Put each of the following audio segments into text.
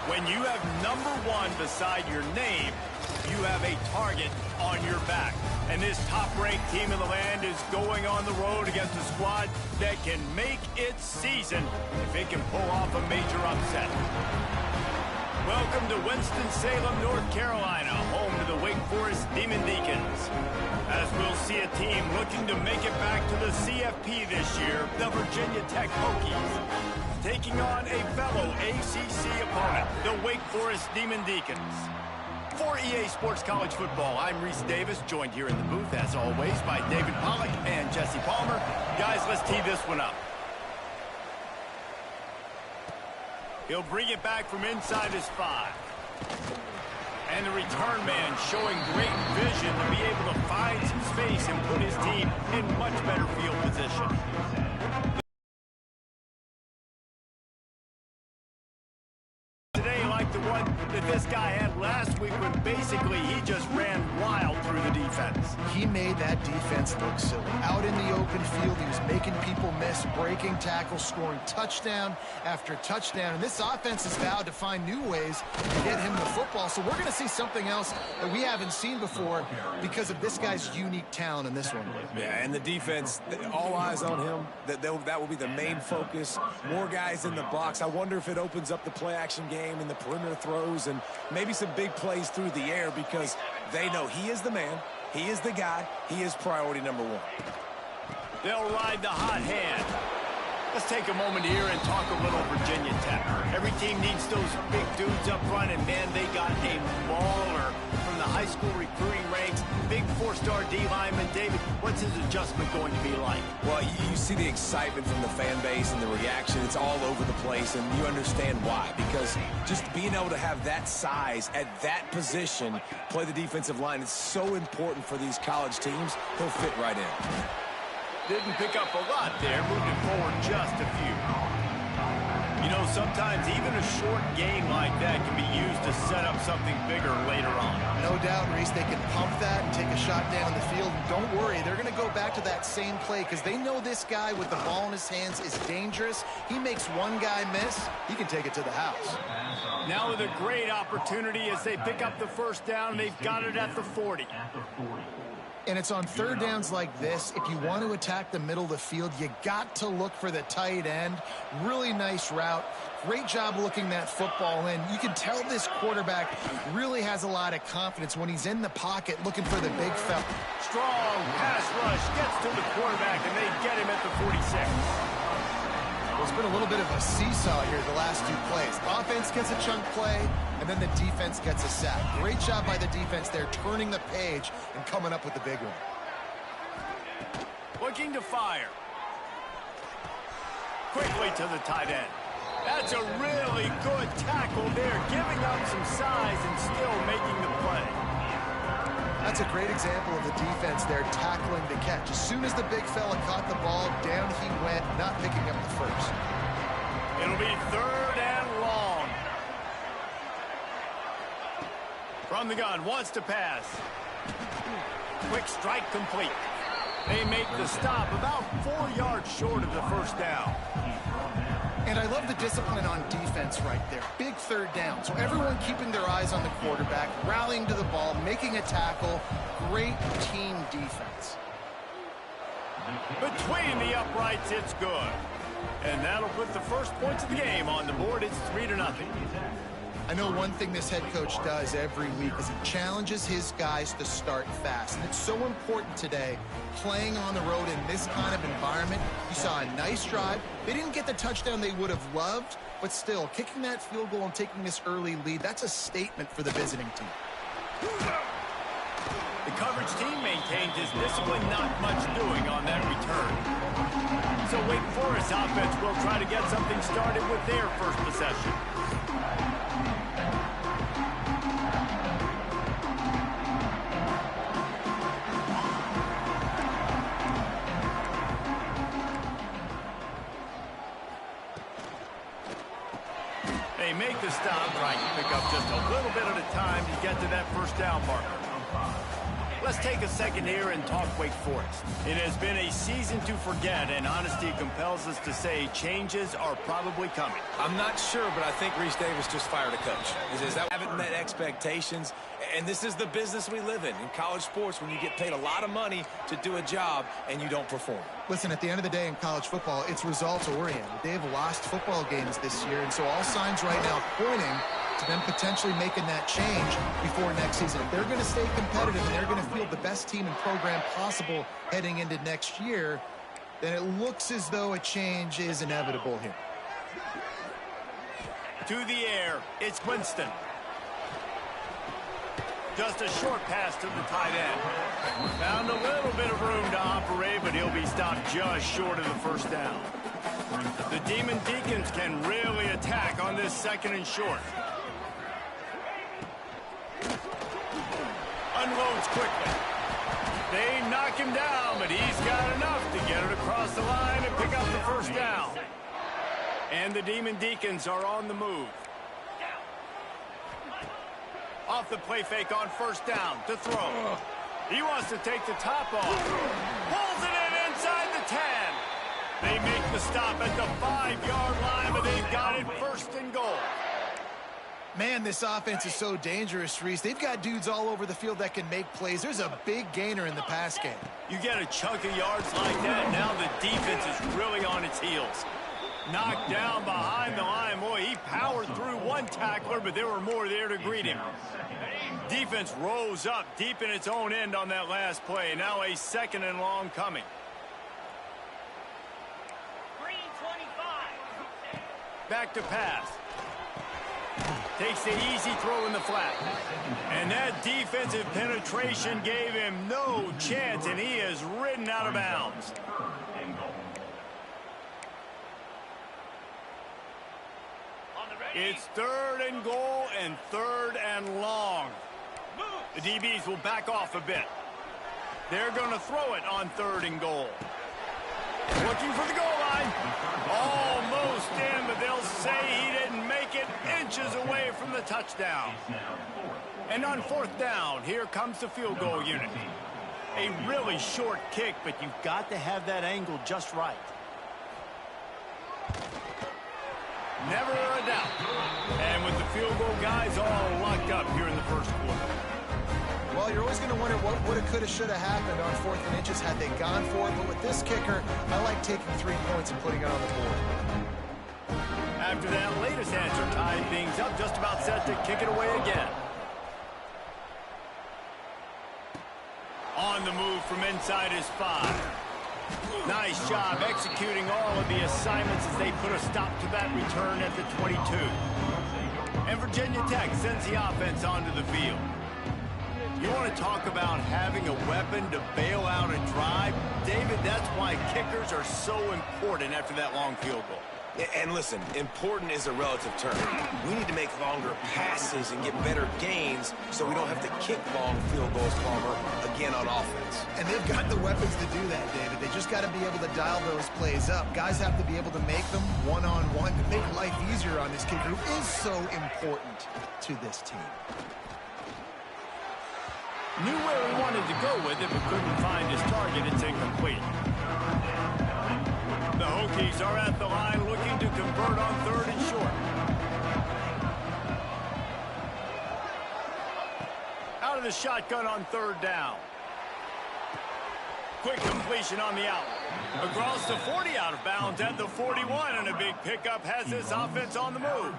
When you have number 1 beside your name, you have a target on your back. And this top-ranked team in the land is going on the road against a squad that can make its season if it can pull off a major upset. Welcome to Winston-Salem, North Carolina, home to the Wake Forest Demon Deacons. As we'll see a team looking to make it back to the CFP this year, the Virginia Tech Hokies, taking on a fellow ACC opponent, the Wake Forest Demon Deacons. For EA Sports College Football, I'm Reese Davis, joined here in the booth, as always, by David Pollack and Jesse Palmer. Guys, let's tee this one up. He'll bring it back from inside his 5. And the return man showing great vision to be able to find some space and put his team in much better field position. Like the one that this guy had last week when basically he just ran wild through the defense. He made that defense look silly. Out in the open field, he was making people miss, breaking tackles, scoring touchdown after touchdown. And this offense has vowed to find new ways to get him the football. So we're going to see something else that we haven't seen before because of this guy's unique talent in this one. Yeah, and the defense, all eyes on him. That will be the main focus. More guys in the box. I wonder if it opens up the play-action game and the perimeter throws and maybe some big plays through the air because they know he is the man, he is the guy, he is priority number 1. They'll ride the hot hand. Let's take a moment here and talk a little Virginia Tech. Every team needs those big dudes up front, and man, they got a baller from the high school recruiting ranks. Big 4-star D lineman. David, what's his adjustment going to be like? Well, you see the excitement from the fan base and the reaction. It's all over the place, and you understand why. Because just being able to have that size at that position, play the defensive line, is so important for these college teams. He'll fit right in. Didn't pick up a lot there, moving forward just a few. You know, sometimes even a short gain like that can be used to set up something bigger later on. No doubt, Reese, they can pump that and take a shot down the field. And don't worry, they're going to go back to that same play because they know this guy with the ball in his hands is dangerous. He makes one guy miss, he can take it to the house. Now with a great opportunity as they pick up the first down, they've got it at the 40. And it's on third downs like this. If you want to attack the middle of the field, you got to look for the tight end. Really nice route. Great job looking that football in. You can tell this quarterback really has a lot of confidence when he's in the pocket looking for the big fella. Strong pass rush gets to the quarterback, and they get him at the 46. Well, it's been a little bit of a seesaw here the last 2 plays. Offense gets a chunk play, and then the defense gets a sack. Great job by the defense there, turning the page and coming up with the big one. Looking to fire. Quickly to the tight end. That's a really good tackle there, giving up some size and still making the play. That's a great example of the defense there tackling the catch. As soon as the big fella caught the ball, down he went, not picking up the first. It'll be 3rd and long. From the gun, wants to pass. Quick strike complete. They make the stop about 4 yards short of the first down. And I love the discipline on defense right there. Big 3rd down. So everyone keeping their eyes on the quarterback, rallying to the ball, making a tackle. Great team defense. Between the uprights, it's good. And that'll put the first points of the game on the board. It's 3-0. I know one thing this head coach does every week is he challenges his guys to start fast. And it's so important today, playing on the road in this kind of environment. You saw a nice drive. They didn't get the touchdown they would have loved, but still, kicking that field goal and taking this early lead, that's a statement for the visiting team. The coverage team maintains his discipline, not much doing on that return. So Wake Forest offense will try to get something started with their first possession. They make the stop, trying to pick up just a little bit at a time to get to that first down marker. Let's take a second here and talk Wake Forest. It has been a season to forget, and honesty compels us to say changes are probably coming. I'm not sure, but I think Reese Davis just fired a coach. Is that haven't met expectations, and this is the business we live in college sports, when you get paid a lot of money to do a job and you don't perform. Listen, at the end of the day in college football, it's results-oriented. They've lost football games this year, and so all signs right now pointing to them potentially making that change before next season. If they're going to stay competitive and they're going to field the best team and program possible heading into next year, then it looks as though a change is inevitable here. To the air, it's Winston. Just a short pass to the tight end. Found a little bit of room to operate, but he'll be stopped just short of the first down. The Demon Deacons can really attack on this second and short. Unloads quickly. They knock him down, but he's got enough to get it across the line and pick up the first down. And the Demon Deacons are on the move. Off the play fake on first down to throw. He wants to take the top off. Pulls it in inside the 10. They make the stop at the 5-yard line, but they've got it first and goal. Man, this offense is so dangerous, Reese. They've got dudes all over the field that can make plays. There's a big gainer in the pass game. You get a chunk of yards like that, now the defense is really on its heels. Knocked down behind the line. Boy, he powered through one tackler, but there were more there to greet him. Defense rose up deep in its own end on that last play. Now a second and long coming. Back to pass. Takes the easy throw in the flat. And that defensive penetration gave him no chance, and he is ridden out of bounds. It's third and goal and third and long. The DBs will back off a bit. They're going to throw it on third and goal. Looking for the goal line. Almost in, but they'll say he didn't make it, inches away from the touchdown. And on fourth down, here comes the field goal unit. A really short kick, but you've got to have that angle just right. Never a doubt. And with the field goal guys all locked up here in the first quarter. Well, you're always going to wonder what would have, could have, should have happened on 4th and inches had they gone for it. But with this kicker, I like taking 3 points and putting it on the board. After that latest answer tied things up, just about set to kick it away again. On the move from inside his 5. Nice job executing all of the assignments as they put a stop to that return at the 22. And Virginia Tech sends the offense onto the field. You want to talk about having a weapon to bail out a drive? David, that's why kickers are so important after that long field goal. And listen, important is a relative term. We need to make longer passes and get better gains so we don't have to kick long field goals, Palmer, again on offense. And they've got the weapons to do that, David. They just got to be able to dial those plays up. Guys have to be able to make them one-on-one to make life easier on this kicker who is so important to this team. Knew where he wanted to go with it, but couldn't find his target. It's incomplete. The Hokies are at the line looking to convert on third and short. Out of the shotgun on third down. Quick completion on the out. Across the 40, out of bounds at the 41, and a big pickup has this offense on the move.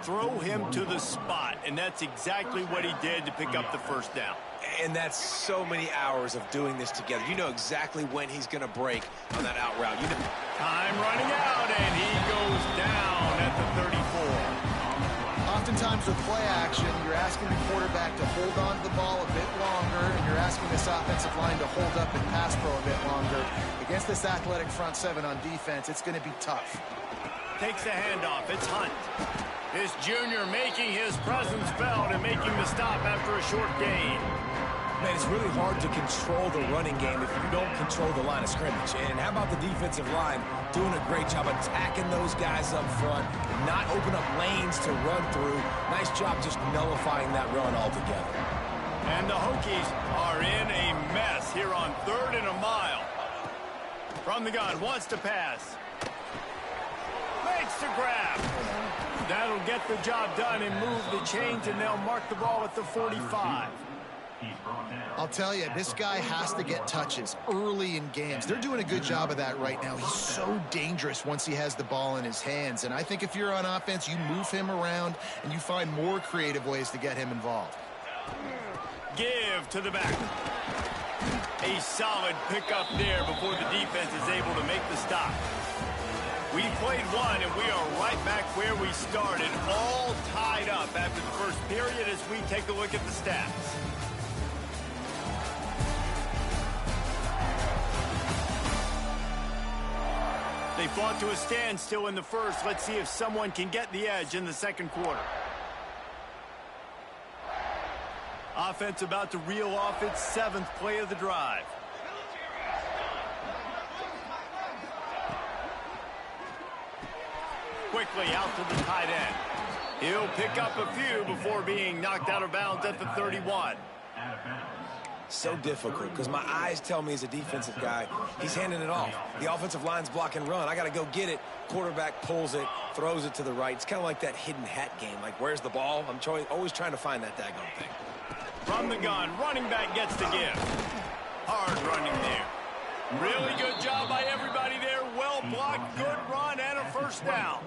Throw him to the spot, and that's exactly what he did to pick up the first down. And that's so many hours of doing this together. You know exactly when he's going to break on that out route. You know. Time running out, and he goes down at the 34. Oftentimes with play action, you're asking the quarterback to hold on to the ball a bit longer, and you're asking this offensive line to hold up and pass pro a bit longer. Against this athletic front seven on defense, it's going to be tough. Takes the handoff. It's Hunt. This junior making his presence felt and making the stop after a short gain. Man, it's really hard to control the running game if you don't control the line of scrimmage. And how about the defensive line doing a great job attacking those guys up front, not open up lanes to run through. Nice job just nullifying that run altogether. And the Hokies are in a mess here on 3rd and a mile. From the gun, wants to pass. Makes the grab. That'll get the job done and move the chains, and they'll mark the ball at the 45. I'll tell you, this guy has to get touches early in games. They're doing a good job of that right now. He's so dangerous once he has the ball in his hands. And I think if you're on offense, you move him around and you find more creative ways to get him involved. Give to the back. A solid pickup there before the defense is able to make the stop. We played one, and we are right back where we started, all tied up after the first period as we take a look at the stats. They fought to a standstill in the first. Let's see if someone can get the edge in the second quarter. Offense about to reel off its 7th play of the drive. Quickly out to the tight end. He'll pick up a few before being knocked out of bounds at the 31. So difficult because my eyes tell me as a defensive guy, he's handing it off. The offensive line's block and run. I got to go get it. Quarterback pulls it, throws it to the right. It's kind of like that hidden hat game. Like, where's the ball? I'm always trying to find that daggone thing. From the gun, running back gets the give. Hard running there. Really good job by everybody there. Well blocked, good run, and a first down.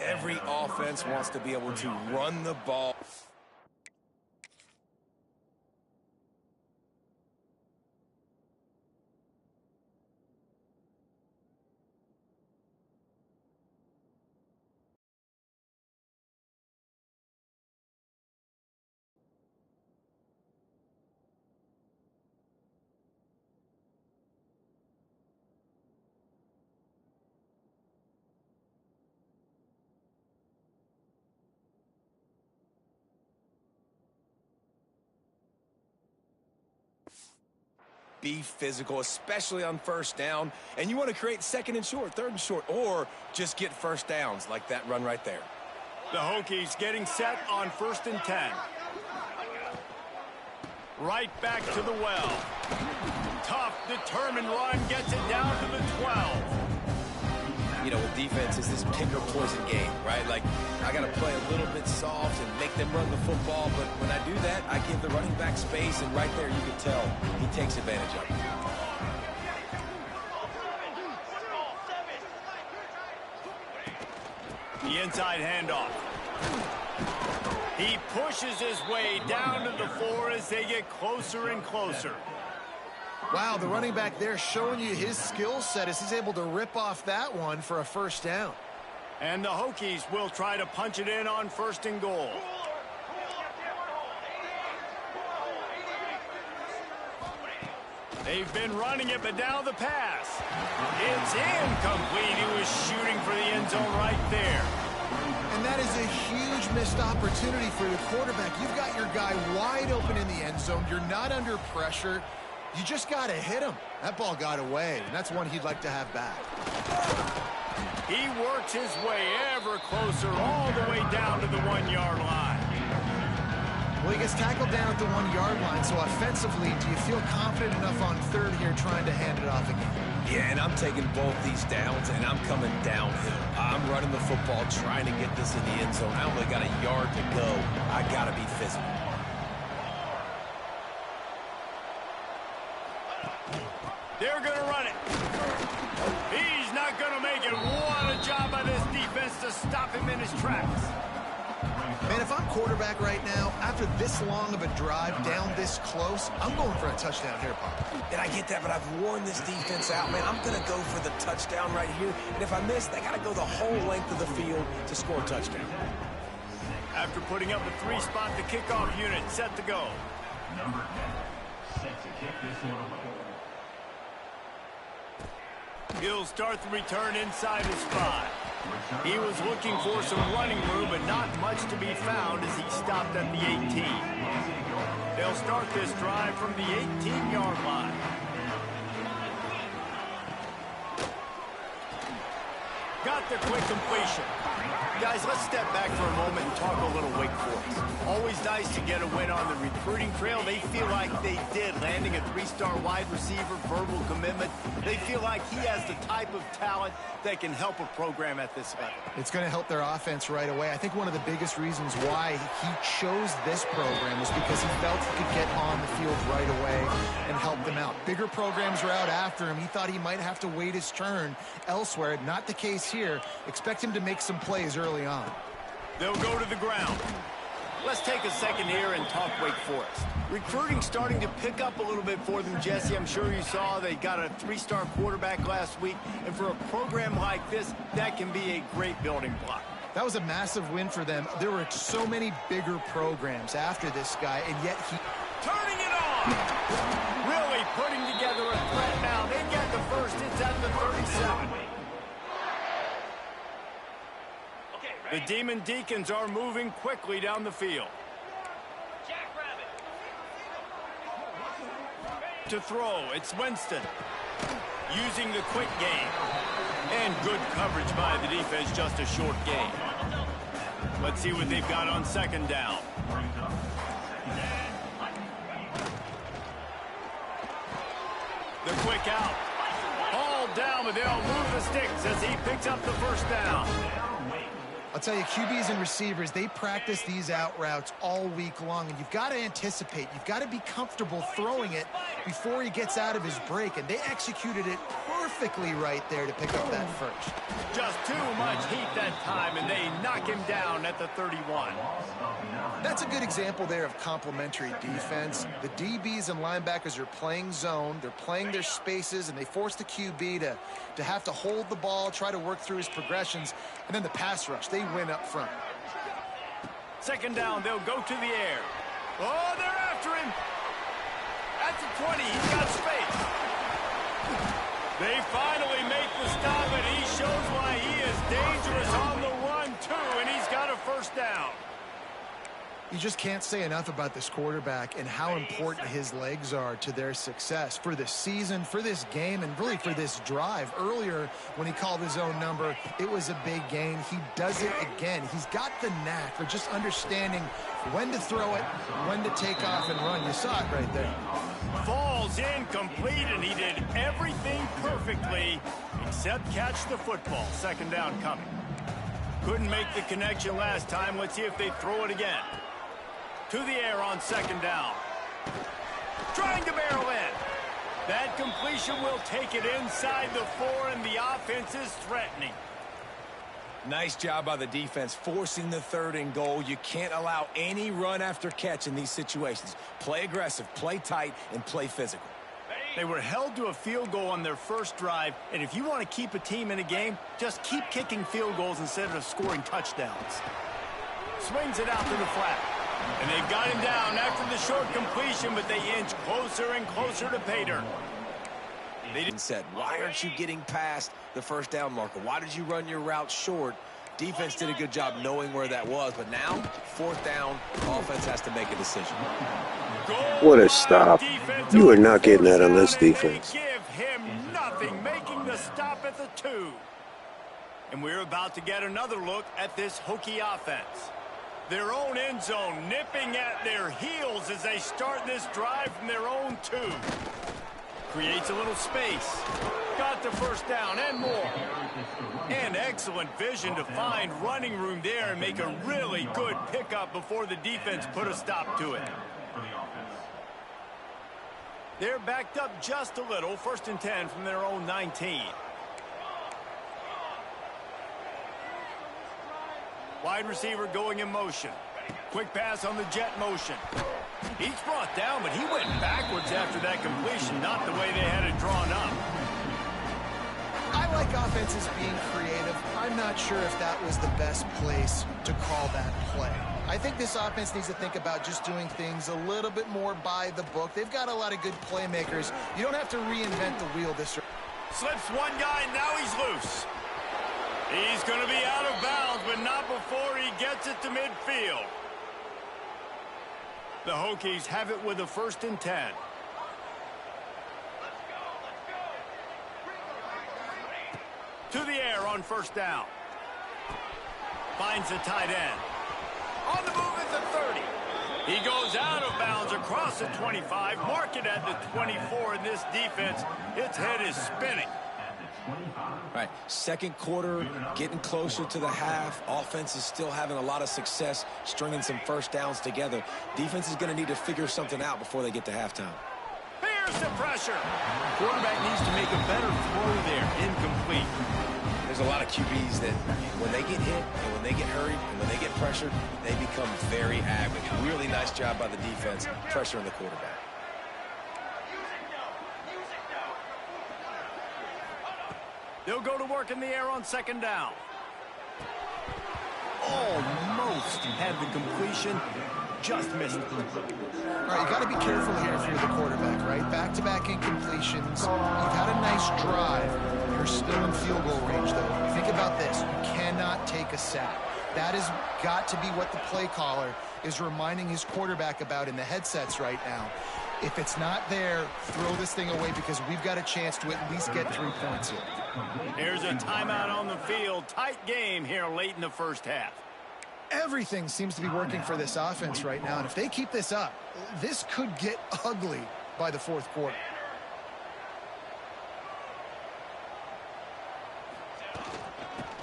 Every offense wants to be able to run the ball. Be physical, especially on first down. And you want to create 2nd and short, 3rd and short, or just get first downs like that run right there. The Hokies getting set on 1st and 10. Right back to the well. Tough, determined run, gets it down to the 12. You know, with defense, is this pick or poison game, right? Like, I got to play a little bit soft and make them run the football, but when I do that, I give the running back space, and right there you can tell he takes advantage of it. The inside handoff. He pushes his way down to the 4 as they get closer and closer. Wow, the running back there showing you his skill set as he's able to rip off that one for a first down. And the Hokies will try to punch it in on 1st and goal. They've been running it, but now the pass. It's incomplete. He was shooting for the end zone right there. And that is a huge missed opportunity for the quarterback. You've got your guy wide open in the end zone. You're not under pressure. You just got to hit him. That ball got away, and that's one he'd like to have back. He works his way ever closer all the way down to the 1-yard line. Well, he gets tackled down at the 1-yard line, so offensively, do you feel confident enough on 3rd here trying to hand it off again? Yeah, and I'm taking both these downs, and I'm coming downhill. I'm running the football, trying to get this in the end zone. I only got a yard to go. I got to be physical. They're going to run it. He's not going to make it. What a job by this defense to stop him in his tracks. Man, if I'm quarterback right now, after this long of a drive down this close, I'm going for a touchdown here, Pop. And I get that, but I've worn this defense out, man. I'm going to go for the touchdown right here. And if I miss, they got to go the whole length of the field to score a touchdown. After putting up a 3-spot, the kickoff unit set to go. Number 10, set to kick this one away. He'll start the return inside his 5. He was looking for some running room, but not much to be found as he stopped at the 18. They'll start this drive from the 18-yard line. Got the quick completion. Guys, let's step back for a moment and talk a little Wake Forest. Always nice to get a win on the recruiting trail. They feel like they did, landing a 3-star wide receiver, verbal commitment. They feel like he has the type of talent that can help a program at this level. It's going to help their offense right away. I think one of the biggest reasons why he chose this program was because he felt he could get on the field right away and help them out. Bigger programs were out after him. He thought he might have to wait his turn elsewhere. Not the case here. Expect him to make some plays early on. They'll go to the ground. Let's take a second here and talk Wake Forest. Recruiting starting to pick up a little bit for them, Jesse. I'm sure you saw they got a 3-star quarterback last week. And for a program like this, that can be a great building block. That was a massive win for them. There were so many bigger programs after this guy, and yet he... Turning it on! Really putting together a threat now. They get the first. It's at the 37. The Demon Decans are moving quickly down the field. To throw, it's Winston. Using the quick game. And good coverage by the defense, just a short gain. Let's see what they've got on second down. The quick out. Ball down, but they'll move the sticks as he picks up the first down. I'll tell you, QBs and receivers, they practice these out routes all week long, and you've got to anticipate. You've got to be comfortable throwing it before he gets out of his break, and they executed it perfectly right there to pick up that first. Just too much heat that time, and they knock him down at the 31. That's a good example there of complementary defense. The DBs and linebackers are playing zone, they're playing their spaces, and they force the QB to have to hold the ball, try to work through his progressions, and then the pass rush, they win up front. Second down, they'll go to the air. Oh, they're after him. At the 20, he's got space. They finally make the stop, and he shows why he is dangerous on the run, too, and he's got a first down. You just can't say enough about this quarterback and how important his legs are to their success for this season, for this game, and really for this drive. Earlier, when he called his own number, it was a big gain. He does it again. He's got the knack for just understanding when to throw it, when to take off and run. You saw it right there. Falls incomplete, and he did everything perfectly except catch the football. Second down coming. Couldn't make the connection last time. Let's see if they throw it again. To the air on second down. Trying to barrel in. That completion will take it inside the 4, and the offense is threatening. Nice job by the defense forcing the 3rd and goal. You can't allow any run after catch in these situations. Play aggressive, play tight, and play physical. They were held to a field goal on their first drive, and if you want to keep a team in a game, just keep kicking field goals instead of scoring touchdowns. Swings it out to the flat. And they've got him down after the short completion, but they inch closer and closer to pay dirt. They said, why aren't you getting past the first down marker? Why did you run your route short? Defense did a good job knowing where that was, but now, 4th down, offense has to make a decision. What a stop. You are not getting that on this defense. Give him nothing, making the stop at the 2. And we're about to get another look at this Hokie offense. Their own end zone nipping at their heels as they start this drive from their own 2. Creates a little space. Got the first down and more. And excellent vision to find running room there and make a really good pickup before the defense put a stop to it. They're backed up just a little. 1st and 10 from their own 19. Wide receiver going in motion. Quick pass on the jet motion. He's brought down, but he went backwards after that completion, not the way they had it drawn up. I like offenses being creative. I'm not sure if that was the best place to call that play. I think this offense needs to think about just doing things a little bit more by the book. They've got a lot of good playmakers. You don't have to reinvent the wheel this. Slips one guy, now he's loose. He's going to be out of bounds, but not before he gets it to midfield. The Hokies have it with a 1st and 10. To the air on first down. Finds the tight end. On the move at the 30. He goes out of bounds across the 25. Mark it at the 24 in this defense. Its head is spinning. All right, second quarter, getting closer to the half. Offense is still having a lot of success stringing some first downs together. Defense is going to need to figure something out before they get to halftime. Here's the pressure. Quarterback needs to make a better throw there. Incomplete. There's a lot of QBs that when they get hit and when they get hurried and when they get pressured, they become very average. Really nice job by the defense pressuring the quarterback. They'll go to work in the air on second down. Almost had the completion. Just missed it. All right, you got to be careful here if you're the quarterback, right? Back-to-back incompletions. You've had a nice drive. You're still in field goal range, though. Think about this. You cannot take a sack. That has got to be what the play caller is reminding his quarterback about in the headsets right now. If it's not there, throw this thing away because we've got a chance to at least get 3 points here. Here's a timeout on the field. Tight game here late in the first half. Everything seems to be working for this offense right now, and if they keep this up, this could get ugly by the fourth quarter.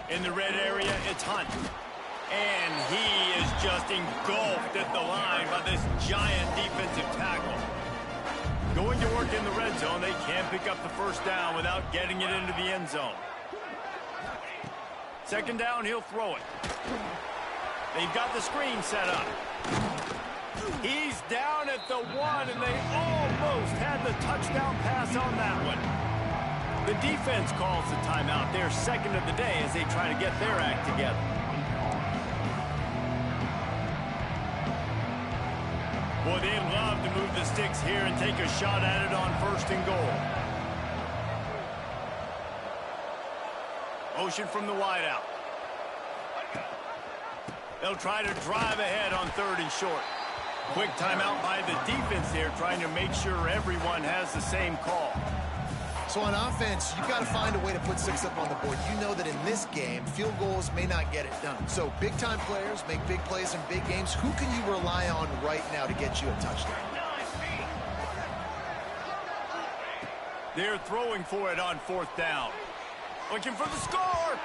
In the red area, it's Hunt. And he is just engulfed at the line by this giant defensive tackle. Going to work in the red zone, they can't pick up the first down without getting it into the end zone. Second down, he'll throw it. They've got the screen set up. He's down at the 1, and they almost had the touchdown pass on that one. The defense calls the timeout. They're second of the day as they try to get their act together. Boy, they'd love to move the sticks here and take a shot at it on first and goal. Motion from the wideout. They'll try to drive ahead on third and short. Quick timeout by the defense there, trying to make sure everyone has the same call. So on offense, you've got to find a way to put 6 up on the board. You know that in this game, field goals may not get it done. So big-time players make big plays in big games. Who can you rely on right now to get you a touchdown? They're throwing for it on fourth down. Looking for the score.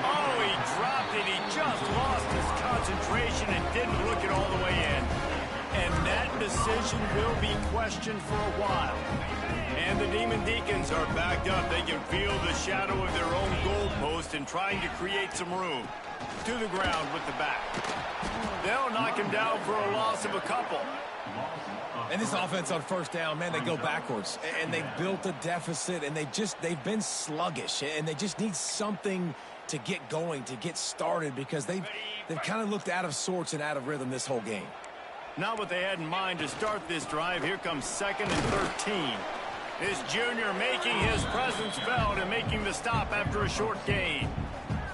Oh, he dropped it. He just lost his concentration and didn't look it all the way in. And that decision will be questioned for a while. And the Demon Decans are backed up. They can feel the shadow of their own goalpost and trying to create some room. To the ground with the back. They'll knock him down for a loss of a couple. And this offense on first down, man, they go backwards. And they've built a deficit, and they've been sluggish. And they just need something to get going, to get started, because they've kind of looked out of sorts and out of rhythm this whole game. Not what they had in mind to start this drive. Here comes 2nd and 13. This junior making his presence felt and making the stop after a short gain.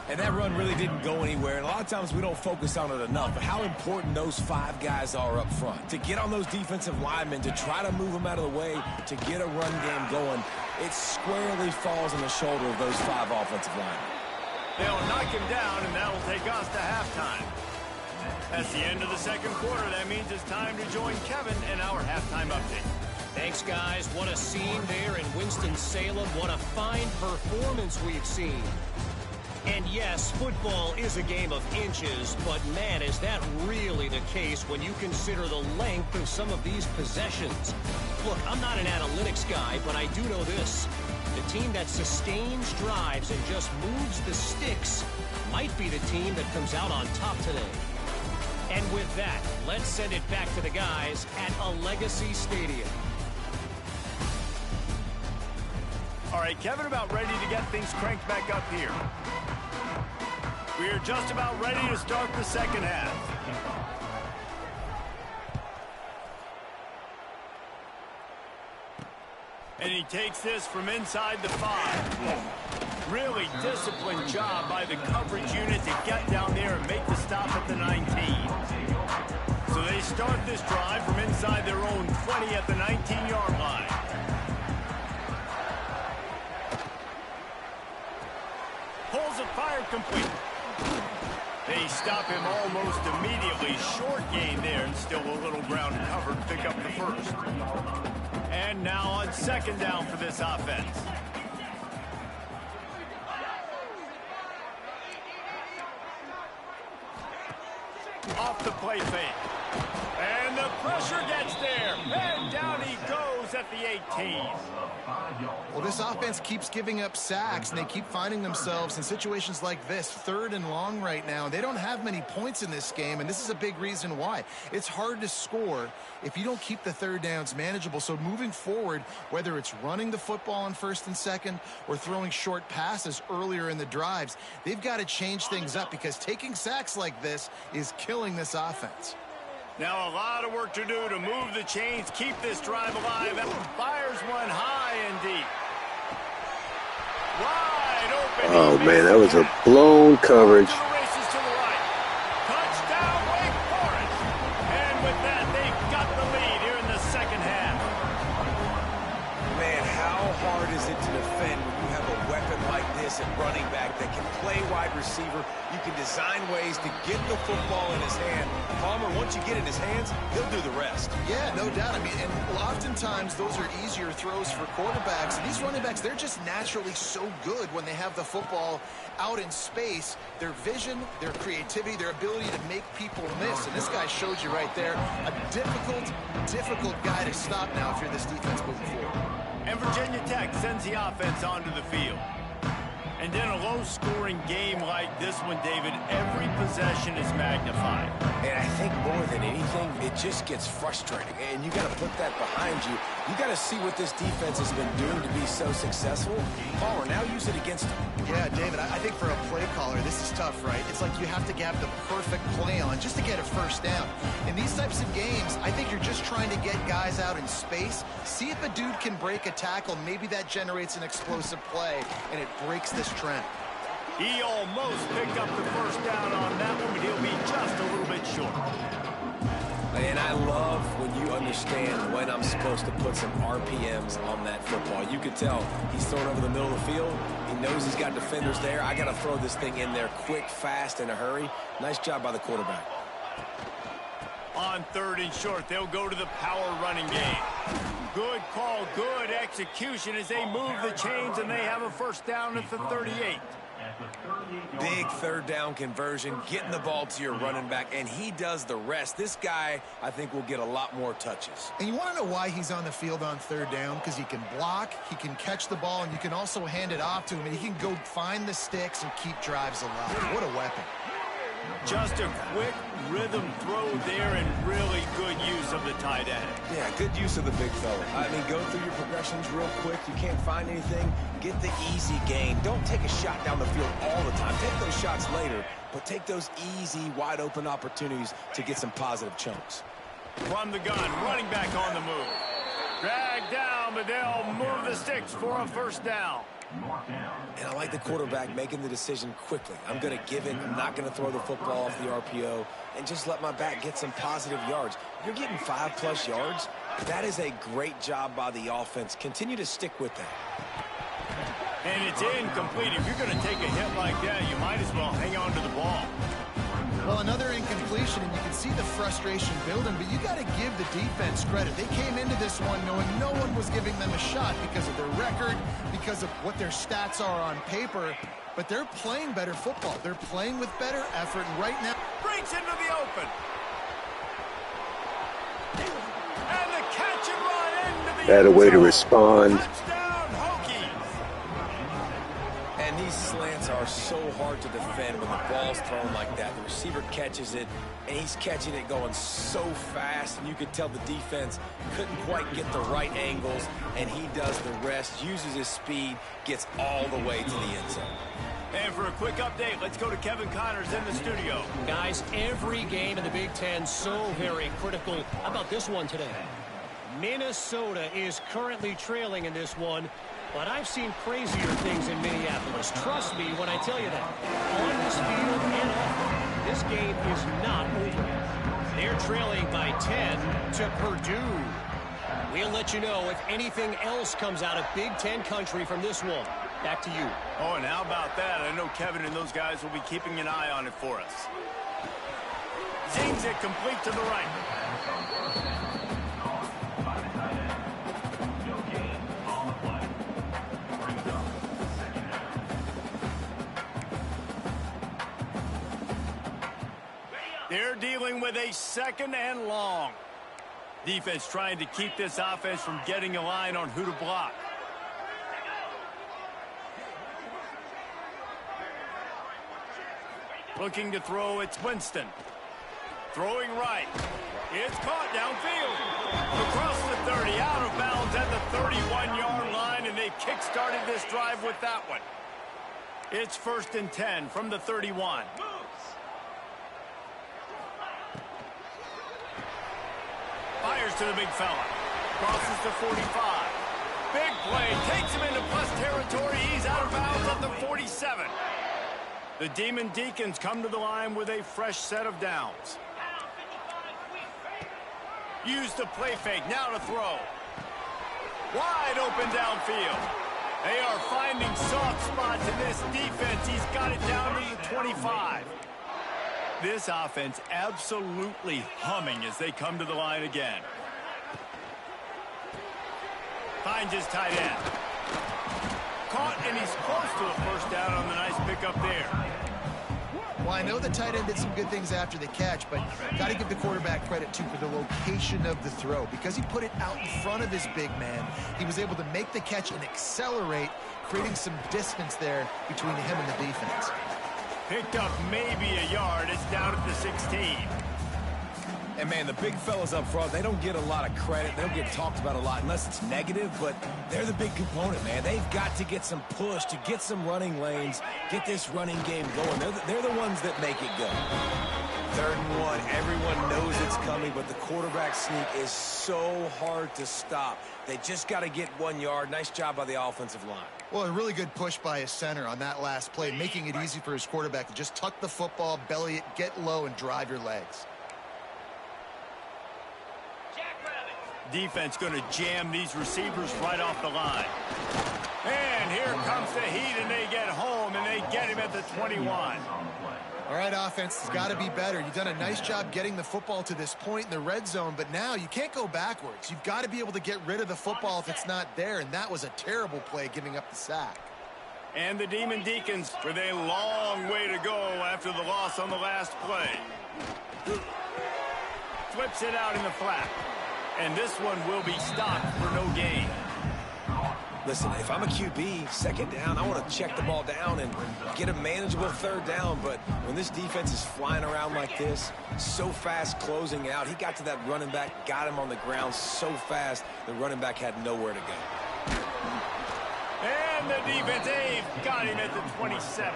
And that run really didn't go anywhere. And a lot of times we don't focus on it enough. But how important those 5 guys are up front. To get on those defensive linemen, to try to move them out of the way, to get a run game going, it squarely falls on the shoulder of those 5 offensive linemen. They'll knock him down, and that will take us to halftime. That's the end of the second quarter. That means it's time to join Kevin in our halftime update. Thanks, guys. What a scene there in Winston-Salem. What a fine performance we've seen. And yes, football is a game of inches, but man, is that really the case when you consider the length of some of these possessions. Look, I'm not an analytics guy, but I do know this. The team that sustains drives and just moves the sticks might be the team that comes out on top today. And with that, let's send it back to the guys at a Legacy Stadium. All right, Kevin, about ready to get things cranked back up here. We are just about ready to start the second half. And he takes this from inside the 5. Really disciplined job by the coverage unit to get down there and make the stop at the 19. So they start this drive from inside their own 20 at the 19-yard line. pulls it, fired complete. They stop him almost immediately. Short gain there, and still a little ground covered. Pick up the first. And now on second down for this offense. Off the play fake. And the pressure gets there. And down he goes at the 18. Well, this offense keeps giving up sacks, and they keep finding themselves in situations like this, 3rd and long right now. They don't have many points in this game, and this is a big reason why. It's hard to score if you don't keep the 3rd downs manageable. So moving forward, whether it's running the football on 1st and 2nd or throwing short passes earlier in the drives, they've got to change things up because taking sacks like this is killing this offense. Now a lot of work to do to move the chains, keep this drive alive. Fires one high and deep. Wide open. Oh, man, that was a blown coverage. Races to the right. Touchdown, Wake Forest. And with that, they've got the lead here in the second half. Man, how hard is it to defend when you have a weapon like this at running back that can play wide receiver? You can design ways to get the football in his hand. Palmer, once you get it in his hands, he'll do the rest. Yeah, no doubt. I mean, and oftentimes those are easier throws for quarterbacks. And these running backs, they're just naturally so good when they have the football out in space. Their vision, their creativity, their ability to make people miss. And this guy showed you right there, a difficult guy to stop now if you're this defense moving forward. And Virginia Tech sends the offense onto the field. And in a low-scoring game like this one, David, every possession is magnified. And I think more than anything, it just gets frustrating. And you got to put that behind you. You got to see what this defense has been doing to be so successful. Palmer, now use it against them. Yeah, David, I think for a play caller, this is tough, right? It's like you have to have the perfect play on just to get a first down. In these types of games, I think you're just trying to get guys out in space, see if a dude can break a tackle. Maybe that generates an explosive play, and it breaks this trend. He almost picked up the first down on that one, but he'll be just a little bit short. And I love when you understand when I'm supposed to put some RPMs on that football. You can tell he's throwing over the middle of the field. He knows he's got defenders there. I got to throw this thing in there quick, fast, in a hurry. Nice job by the quarterback. On 3rd and short, they'll go to the power running game. Good call, good execution as they move the chains, and they have a first down at the 38. Big 3rd down conversion, getting the ball to your running back, and he does the rest. This guy, I think, will get a lot more touches. And you want to know why he's on the field on 3rd down? Because he can block, he can catch the ball, and you can also hand it off to him, and he can go find the sticks and keep drives alive. What a weapon. Just a quick rhythm throw there and really good use of the tight end. Yeah, good use of the big fella. I mean, go through your progressions real quick. You can't find anything, get the easy gain. Don't take a shot down the field all the time. Take those shots later, but take those easy, wide-open opportunities to get some positive chunks. From the gun, running back on the move. Dragged down, but they'll move the sticks for a first down. And I like the quarterback making the decision quickly. I'm going to give it. I'm not going to throw the football off the RPO and just let my back get some positive yards. You're getting 5+ yards. That is a great job by the offense. Continue to stick with that. And it's incomplete. If you're going to take a hit like that, you might as well hang on to the ball. Well, another incompletion, and you can see the frustration building, but you got to give the defense credit. They came into this one knowing no one was giving them a shot because of their record, because of what their stats are on paper, but they're playing better football. They're playing with better effort, and right now Breaks into the open. And the catch and run into the Had a way to end zone. respond. Touchdown, Hokies. And these slants are so hard to defend when the ball's thrown like that. The receiver catches it, and he's catching it going so fast, and you could tell the defense couldn't quite get the right angles, and he does the rest, uses his speed, gets all the way to the end zone. And for a quick update, let's go to Kevin Connors in the studio. Guys, every game in the Big Ten so very critical. How about this one today? Minnesota is currently trailing in this one, but I've seen crazier things in Minneapolis. Trust me when I tell you that. On this field and off, this game is not over. They're trailing by 10 to Purdue. We'll let you know if anything else comes out of Big Ten country from this one. Back to you. Oh, and how about that? I know Kevin and those guys will be keeping an eye on it for us. Zings it complete to the right. They're dealing with a 2nd and long. Defense trying to keep this offense from getting a line on who to block. Looking to throw, it's Winston. Throwing right. It's caught downfield. Across the 30, out of bounds at the 31-yard line, and they kick-started this drive with that one. It's 1st and 10 from the 31. Fires to the big fella. Crosses the 45. Big play. Takes him into plus territory. He's out of bounds at the 47. The Demon Deacons come to the line with a fresh set of downs. Use the play fake. Now to throw. Wide open downfield. They are finding soft spots in this defense. He's got it down to the 25. This offense absolutely humming as they come to the line again. Finds his tight end. Caught, and he's close to a first down on the nice pickup there. Well, I know the tight end did some good things after the catch, but got to give the quarterback credit, too, for the location of the throw. Because he put it out in front of his big man, he was able to make the catch and accelerate, creating some distance there between him and the defense. Picked up maybe a yard. It's down at the 16. And, man, the big fellas up front, they don't get a lot of credit. They don't get talked about a lot unless it's negative, but they're the big component, man. They've got to get some push, to get some running lanes, get this running game going. They're the ones that make it go. 3rd and 1. Everyone knows it's coming, but the quarterback sneak is so hard to stop. They just got to get 1 yard. Nice job by the offensive line. Well, a really good push by his center on that last play, making it easy for his quarterback to just tuck the football, belly it, get low, and drive your legs. Defense going to jam these receivers right off the line. And here comes the heat, and they get home, and they get him at the 21. All right, offense has got to be better. You've done a nice job getting the football to this point in the red zone, but now you can't go backwards. You've got to be able to get rid of the football if it's not there, and that was a terrible play, giving up the sack. And the Demon Deacons with a long way to go after the loss on the last play. Flips it out in the flat. And this one will be stopped for no gain. Listen, if I'm a QB, 2nd down, I want to check the ball down and get a manageable 3rd down. But when this defense is flying around like this, so fast closing out, he got to that running back, got him on the ground so fast, the running back had nowhere to go. And the defense, got him at the 27.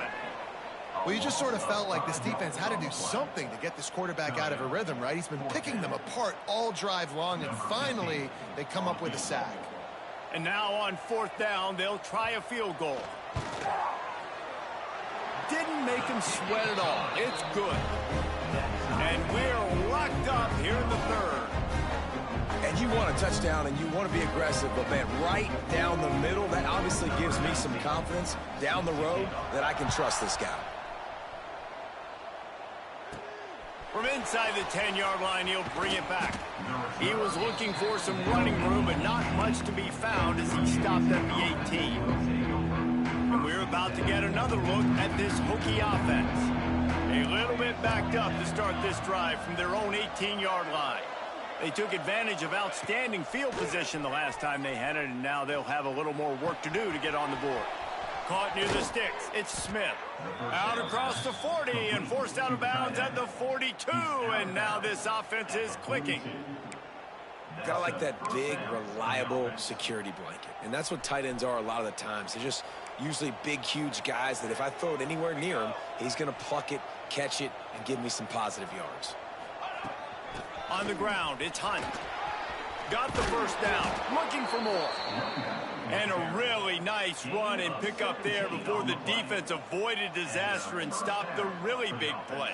Well, you just sort of felt like this defense had to do something to get this quarterback out of a rhythm, right? He's been picking them apart all drive long, and finally they come up with a sack. And now on 4th down, they'll try a field goal. Didn't make him sweat at all. It's good. And we're locked up here in the 3rd. And you want a touchdown, and you want to be aggressive, but, man, right down the middle, that obviously gives me some confidence down the road that I can trust this guy. From inside the 10-yard line, he'll bring it back. He was looking for some running room, but not much to be found as he stopped at the 18. And we're about to get another look at this Hokie offense. A little bit backed up to start this drive from their own 18-yard line. They took advantage of outstanding field position the last time they had it, and now they'll have a little more work to do to get on the board. Caught near the sticks. It's Smith. Out across the 40 and forced out of bounds at the 42. And now this offense is clicking. Gotta like that big, reliable security blanket. And that's what tight ends are a lot of the times. They're just usually big, huge guys that if I throw it anywhere near him, he's going to pluck it, catch it, and give me some positive yards. On the ground, it's Hunt. Got the first down. Looking for more. And a really nice run and pick up there before the defense avoided disaster and stopped the really big play.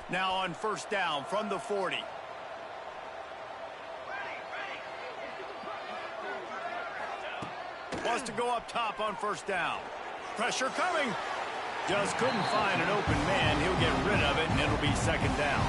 Now on 1st down from the 40. Wants to go up top on first down. Pressure coming. Just couldn't find an open man. He'll get rid of it, and it'll be second down.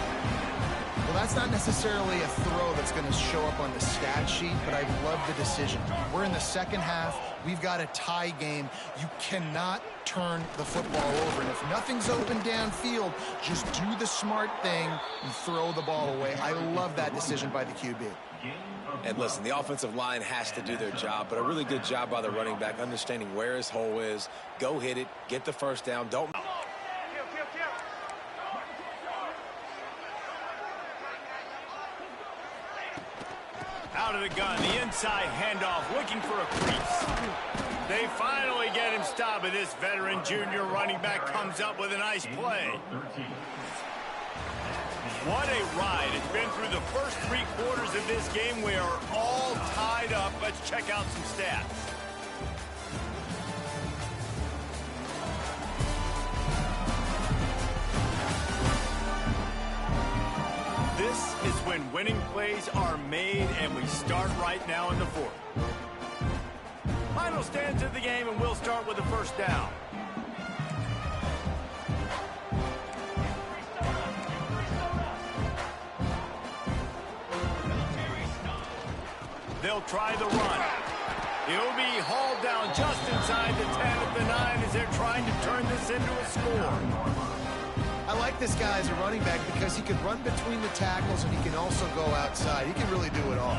Well, that's not necessarily a throw that's going to show up on the stat sheet, but I love the decision. We're in the second half. We've got a tie game. You cannot turn the football over. And if nothing's open downfield, just do the smart thing and throw the ball away. I love that decision by the QB. And listen, the offensive line has to do their job, but a really good job by the running back, understanding where his hole is. Go hit it, get the first down. Don't. Out of the gun, the inside handoff, looking for a crease. They finally get him stopped, and this veteran junior running back comes up with a nice play. What a ride. It's been through the first 3 quarters of this game. We are all tied up. Let's check out some stats. This is when winning plays are made, and we start right now in the 4th. Final stance of the game, and we'll start with the first down. They'll try the run. He'll be hauled down just inside the 10 at the 9 as they're trying to turn this into a score. I like this guy as a running back because he can run between the tackles and he can also go outside. He can really do it all.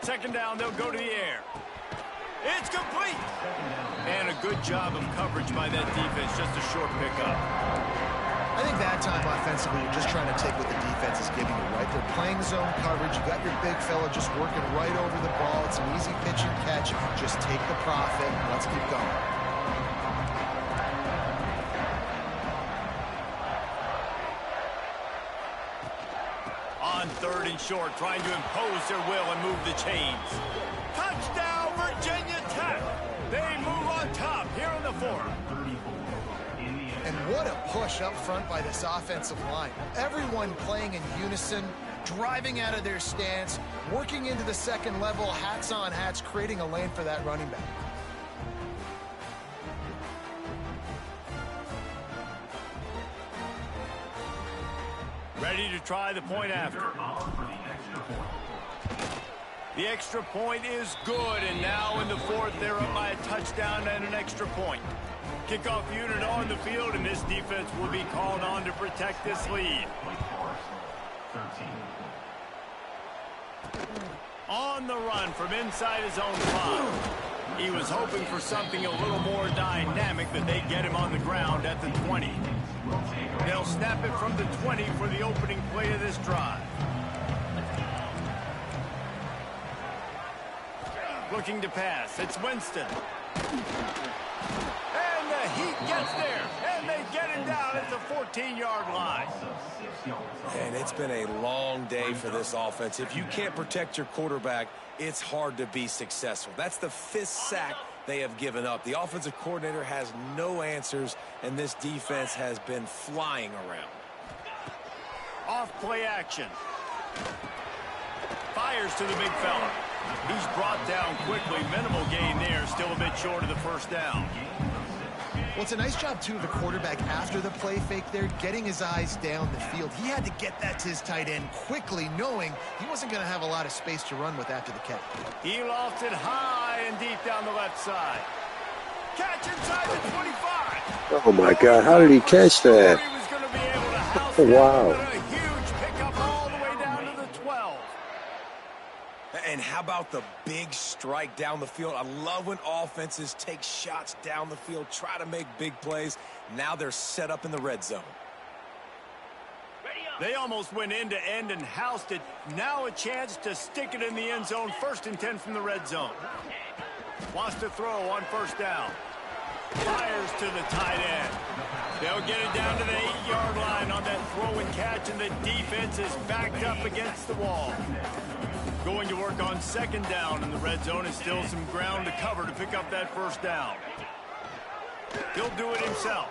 Second down, they'll go to the air. It's complete. And a good job of coverage by that defense, just a short pickup. I think that time offensively, you're just trying to take what the defense is giving you, right? They're playing zone coverage. You got your big fella just working right over the ball. It's an easy pitch and catch. Just take the profit. Let's keep going. On 3rd and short, trying to impose their will and move the chains. Touchdown, Virginia Tech. They move on top here in the 4th. And what a push up front by this offensive line. Everyone playing in unison, driving out of their stance, working into the second level, hats on hats, creating a lane for that running back. Ready to try the point after. The extra point is good, and now in the 4th, they're up by a touchdown and an extra point. Kickoff unit on the field, and this defense will be called on to protect this lead. On the run from inside his own 5. He was hoping for something a little more dynamic, but they get him on the ground at the 20. They'll snap it from the 20 for the opening play of this drive. Looking to pass. It's Winston. And the heat gets there. And they get him down at the 14-yard line. And it's been a long day for this offense. If you can't protect your quarterback, it's hard to be successful. That's the 5th sack they have given up. The offensive coordinator has no answers, and this defense has been flying around. Off play action. Fires to the big fella. He's brought down quickly. Minimal gain there. Still a bit short of the first down. Well, it's a nice job, too, of the quarterback after the play fake there, getting his eyes down the field. He had to get that to his tight end quickly, knowing he wasn't going to have a lot of space to run with after the catch. He lofts it high and deep down the left side. Catch inside the 25. Oh, my God. How did he catch that? He was going to be able to house Wow. that, but a huge pickup all the way down to the 12. And how about the big strike down the field? I love when offenses take shots down the field, try to make big plays. Now they're set up in the red zone. They almost went end to end and housed it. Now a chance to stick it in the end zone. 1st and 10 from the red zone. Wants to throw on first down. Fires to the tight end. They'll get it down to the 8-yard line on that throw and catch, and the defense is backed up against the wall. Going to work on 2nd down in the red zone, and still some ground to cover to pick up that first down. He'll do it himself.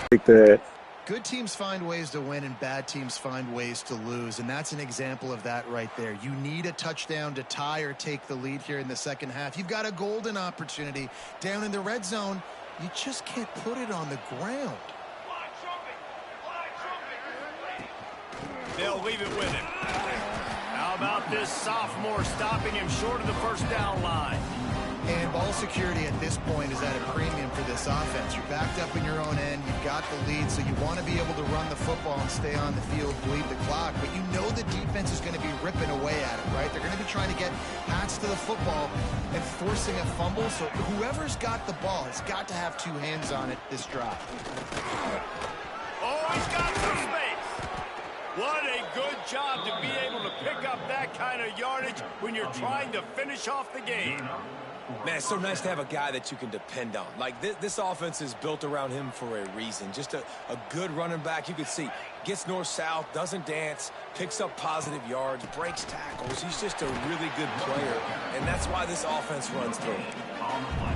Take that. Good teams find ways to win and bad teams find ways to lose, and that's an example of that right there. You need a touchdown to tie or take the lead here in the second half. You've got a golden opportunity down in the red zone. You just can't put it on the ground. They'll leave it with him. How about this sophomore stopping him short of the first down line? And ball security at this point is at a premium for this offense. You're backed up in your own end. You've got the lead, so you want to be able to run the football and stay on the field, bleed the clock. But you know the defense is going to be ripping away at it, right? They're going to be trying to get Pats to the football and forcing a fumble. So whoever's got the ball has got to have two hands on it this drive. Oh, he's got some space. What a good job to be able to pick up that kind of yardage when you're trying to finish off the game. Man, it's so nice to have a guy that you can depend on. Like, this offense is built around him for a reason. Just a good running back. You can see, gets north-south, doesn't dance, picks up positive yards, breaks tackles. He's just a really good player, and that's why this offense runs through him.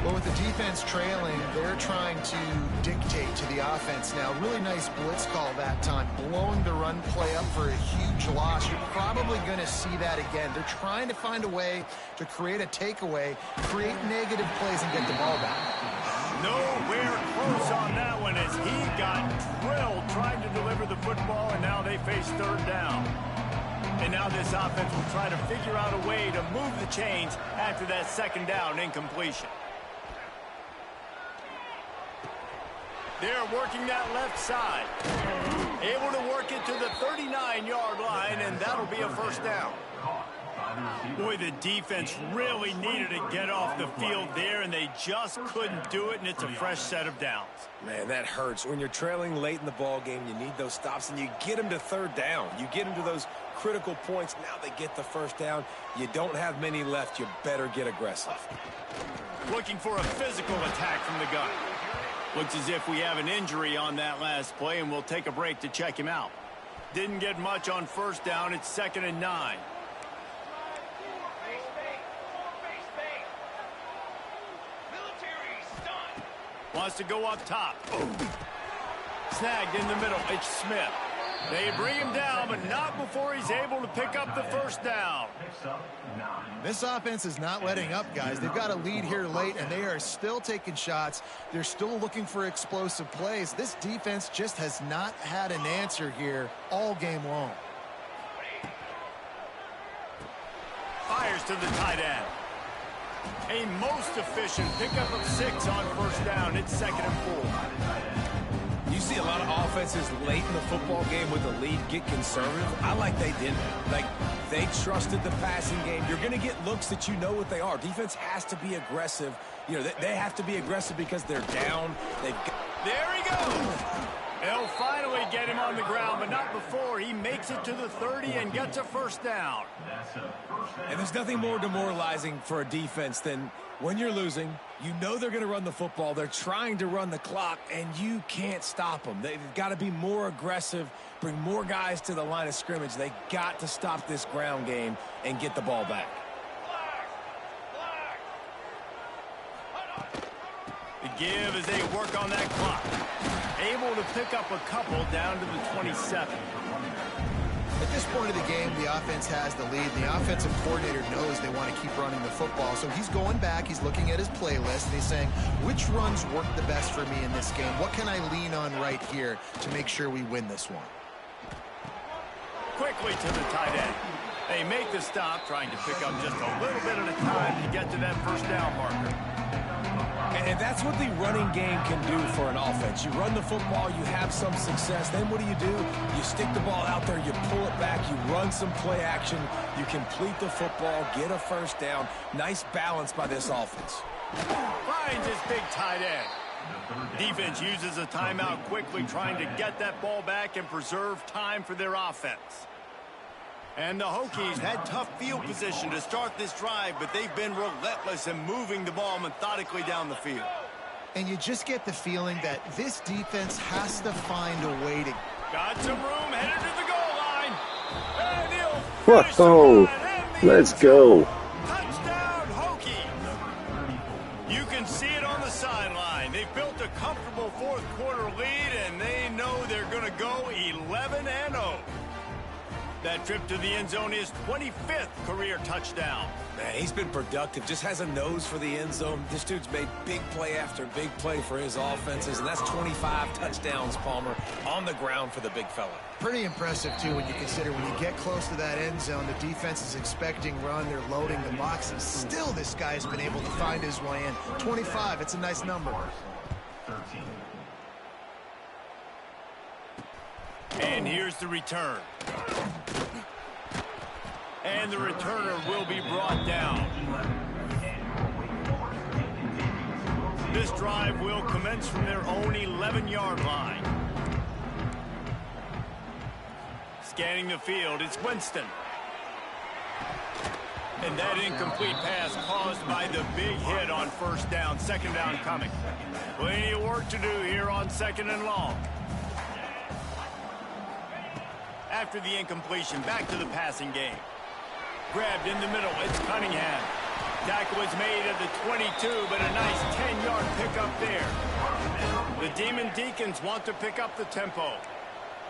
Well, with the defense trailing, they're trying to dictate to the offense now. Really nice blitz call that time, blowing the run play up for a huge loss. You're probably going to see that again. They're trying to find a way to create a takeaway, create negative plays, and get the ball back. Nowhere close on that one as he got drilled trying to deliver the football, and now they face third down. And now this offense will try to figure out a way to move the chains after that second down incompletion. They're working that left side. Able to work it to the 39-yard line, and that'll be a first down. Boy, the defense really needed to get off the field there, and they just couldn't do it, and it's a fresh set of downs. Man, that hurts. When you're trailing late in the ball game, you need those stops, and you get them to third down. You get them to those critical points. Now they get the first down. You don't have many left. You better get aggressive. Looking for a physical attack from the gun. Looks as if we have an injury on that last play, and we'll take a break to check him out. Didn't get much on first down. It's 2nd and 9. Wants to go up top. Snagged in the middle. It's Smith. They bring him down, but not before he's able to pick up the first down. This offense is not letting up, guys. They've got a lead here late, and they are still taking shots. They're still looking for explosive plays. This defense just has not had an answer here all game long. Fires to the tight end. A most efficient pickup of 6 on first down. It's 2nd and 4. You see a lot of offenses late in the football game with the lead get conservative. I like they didn't. Like, they trusted the passing game. You're going to get looks that you know what they are. Defense has to be aggressive. You know, they have to be aggressive because they're down. There he goes. They'll finally get him on the ground, but not before he makes it to the 30 and gets a first down. And there's nothing more demoralizing for a defense than when you're losing, you know they're going to run the football. They're trying to run the clock, and you can't stop them. They've got to be more aggressive, bring more guys to the line of scrimmage. They got to stop this ground game and get the ball back. The give as they work on that clock. Able to pick up a couple down to the 27. At this point of the game, the offense has the lead. The offensive coordinator knows they want to keep running the football. So he's going back, he's looking at his playlist, and he's saying, which runs work the best for me in this game? What can I lean on right here to make sure we win this one? Quickly to the tight end. They make the stop, trying to pick up just a little bit at a time to get to that first down marker. And that's what the running game can do for an offense. You run the football, you have some success. Then what do? You stick the ball out there, you pull it back, you run some play action, you complete the football, get a first down. Nice balance by this offense. Finds his big tight end. Defense uses a timeout quickly, trying to get that ball back and preserve time for their offense. And the Hokies had tough field position to start this drive, but they've been relentless in moving the ball methodically down the field. And you just get the feeling that this defense has to find a way to... Got some room, headed to the goal line. And he'll Whoa, let's go. Touchdown, Hokies. You can see it on the sideline. They've built a comfortable fourth quarter lead, and they know they're going to go 11-0. That trip to the end zone is 25th career touchdown. Man, he's been productive, just has a nose for the end zone. This dude's made big play after big play for his offenses, and that's 25 touchdowns, Palmer, on the ground for the big fella. Pretty impressive, too, when you consider when you get close to that end zone, the defense is expecting run, they're loading the box, and still this guy's been able to find his way in. 25, it's a nice number. 13. And here's the return. And the returner will be brought down. This drive will commence from their own 11-yard line. Scanning the field, it's Winston. And that incomplete pass caused by the big hit on first down. Second down coming. Plenty of work to do here on second and long. After the incompletion, back to the passing game. Grabbed in the middle, it's Cunningham. Tackle was made at the 22, but a nice 10-yard pickup there. The Demon Decans want to pick up the tempo.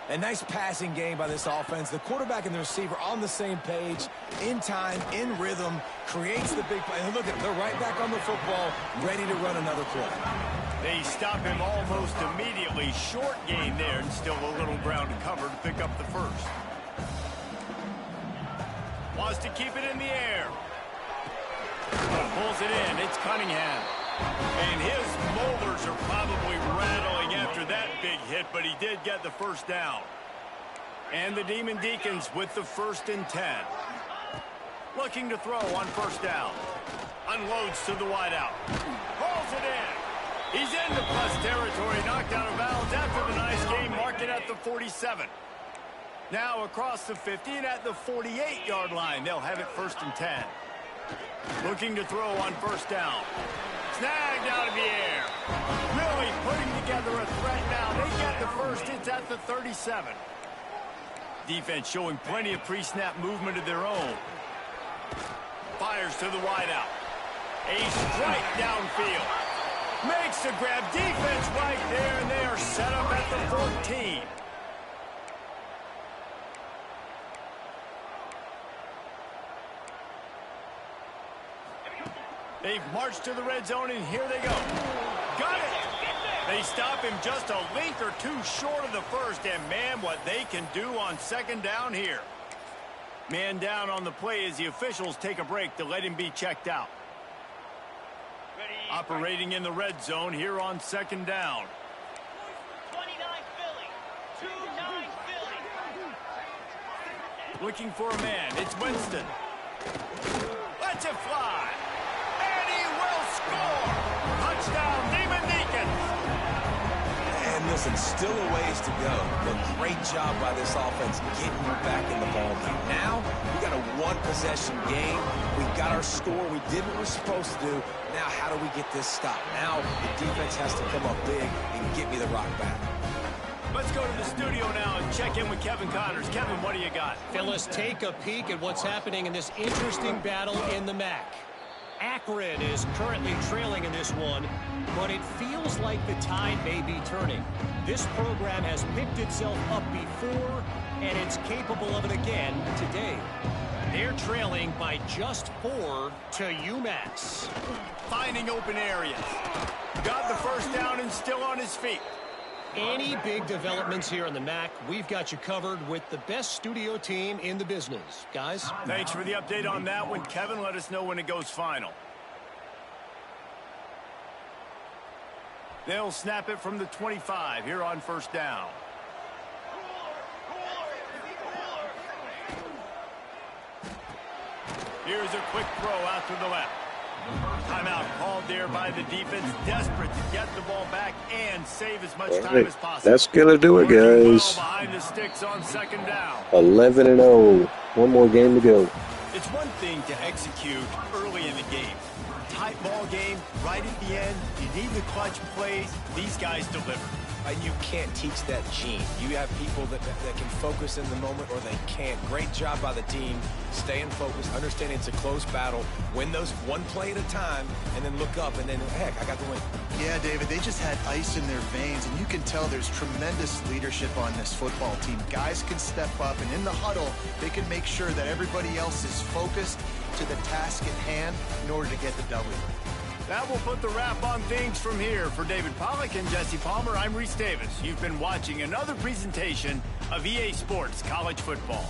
A nice passing game by this offense. The quarterback and the receiver on the same page, in time, in rhythm, creates the big play. And look at, they're right back on the football, ready to run another play. They stop him almost immediately. Short gain there, and still a little ground to cover to pick up the first. Wants to keep it in the air. Pulls it in. It's Cunningham. And his molars are probably rattling after that big hit, but he did get the first down. And the Demon Decans with the 1st and 10. Looking to throw on first down. Unloads to the wideout. Pulls it in. He's into plus territory, knocked out of bounds after the nice game, marking at the 47. Now across the 50 and at the 48-yard line. They'll have it 1st and 10. Looking to throw on first down. Snagged out of the air. Really putting together a threat now. They get the first. It's at the 37. Defense showing plenty of pre-snap movement of their own. Fires to the wideout. A strike downfield. Makes the grab. Defense right there, and they are set up at the 14. They've marched to the red zone, and here they go. Got it! They stop him just a length or two short of the first, and man, what they can do on second down here. Man down on the play as the officials take a break to let him be checked out. Operating in the red zone here on second down. 29 Philly. 29 Philly. Looking for a man. It's Winston. Lets it fly. And he will score. Touchdown, Demon Decans. And listen, still a ways to go, but great job by this offense getting you back in the ballgame. Now, we got a one-possession game. We got our score. We did what we're supposed to do. Now, how do we get this stopped? Now, the defense has to come up big and get me the rock back. Let's go to the studio now and check in with Kevin Connors. Kevin, what do you got? Phyllis, take a peek at what's happening in this interesting battle in the MAC. Akron is currently trailing in this one, but it feels like the tide may be turning. This program has picked itself up before, and it's capable of it again today. They're trailing by just 4 to UMass. Finding open areas. Got the first down and still on his feet. Any big developments here in the MAC, we've got you covered with the best studio team in the business. Guys? Thanks for the update on that one, Kevin. Let us know when it goes final. They'll snap it from the 25 here on first down. Here's a quick throw out to the left. Timeout called there by the defense, desperate to get the ball back and save as much time as possible. That's going to do it, guys. Behind the sticks on second down. 11-0. One more game to go. It's one thing to execute early in the game. Tight ball game, right at the end. You need the clutch plays. These guys deliver. You can't teach that gene. You have people that can focus in the moment or they can't. Great job by the team, staying focused, understanding it's a close battle, win those one play at a time, and then look up, and then, heck, I got the win. Yeah, David, they just had ice in their veins, and you can tell there's tremendous leadership on this football team. Guys can step up, and in the huddle, they can make sure that everybody else is focused to the task at hand in order to get the W. That will put the wrap on things from here. For David Pollack and Jesse Palmer, I'm Reese Davis. You've been watching another presentation of EA Sports College Football.